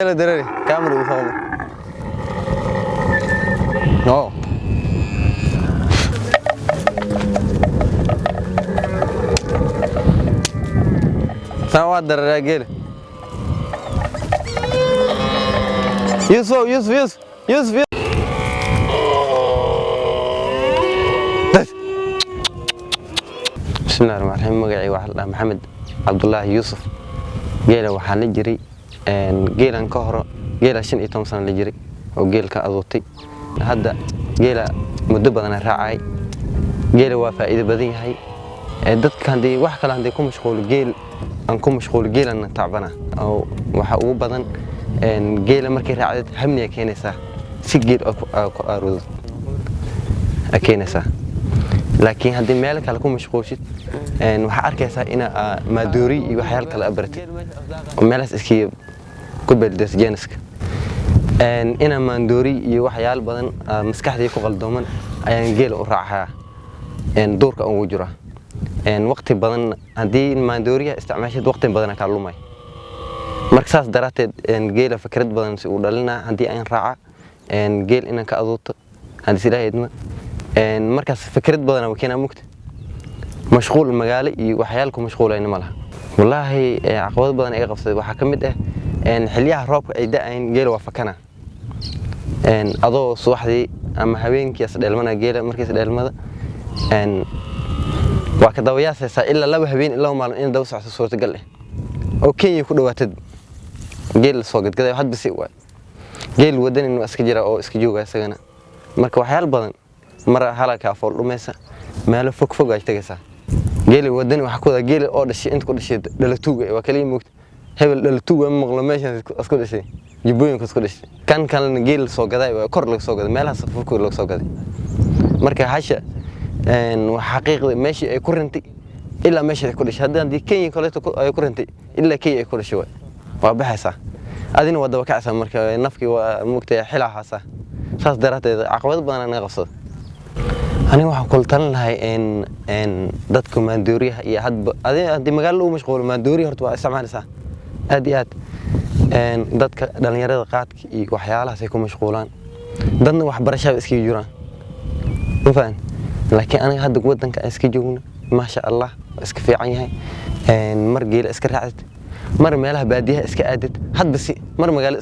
يلا دراري كامل وفاضي. نو سواد دراري يوسف يوسف يوسف يوسف بسم الله الرحمن الرحيم. مقعي واحد محمد عبد الله يوسف جيله waxaan la jiray geelan ka hor geela 15 sano la jiray oo geelka adootay hadda geela muddo badan raacay geela waa faa'iido badan yahay dadka hadii wax kale hadii ku mashquul geel aan ku mashquul geelana taabana oo waxa ugu badan geela markay raacday hamniya keenaysa si geel ku arood akeenaysa laakiin hadii meel kale ku mashquulshid waxa arkaysa ina maadoori iyo waxyaal kale abartay oo meelaas iskii ku beeldas janiska ina maadoori iyo waxyaal badan maskaxdii ku qaldooman ayaan geel u raacaa doorka ugu jira waqti badan hadii maadooriga isticmaashid waqti badan ka lumay markaas daraateed geela fikrad badan si uu dhalina hadii aan raaca geel ina ka adooto hadii sidaheedna markaas fikrad badan oo keenaa mugta مشغول مجالي وحيالكم مشغولين مالها والله عقبات بدن أي قصة وحكمت حليها راب عداء جيل وفكنا أضو صوحدي أما هبين كيس المنا جيل مركز المذا وكذا وياس إلا لو هبين إلا هم إن دوس على صورة قلة أوكي يكون واتد جيل صوت كذا واحد بسيء جيل ودن إنه أسكجرا أو أسكجوجا سجنا مركب وحيال بدن مرة هلاك أفضل رميسة ماله فوق فوق أشتغل جيلي ودني وحكودا جيلي أو دشي أنت كل شيء دلتوجا وكليم مكت هبل دلتوجا مغلماش أسكت شيء جيبوين كسكت شيء كان جيل سوق ذا وكر لك سوق ذا مالها صفر كل لك سوق ذا مركز حاشة وحقيقة ماشي أي كورنتي إلا ماشي كل شيء هذا دي كي كلته أي كورنتي إلا كي كل شيء وبحثه أدين وده وكعسة مركز نفكي ومكت حلا حاسة شاس درات عقبات بدنا نقصد أنا waxaan kula talin lahay dadka maandooriyaha iyo hadii magaalo uu mashquul maandoori horta waa isticmaalaysaa aad iyo aad dadka dhalinyarada qaadka iyo waxyaalahaas ay ku mashquulaan dadna wax barasho iska jiraan ma fahant laakiin aniga hadda wadanka iska joogno ma sha Allah iska fiican yahay mar geela iska raacid mar meelaha baadiyaha iska aadid hadba si mar magaalo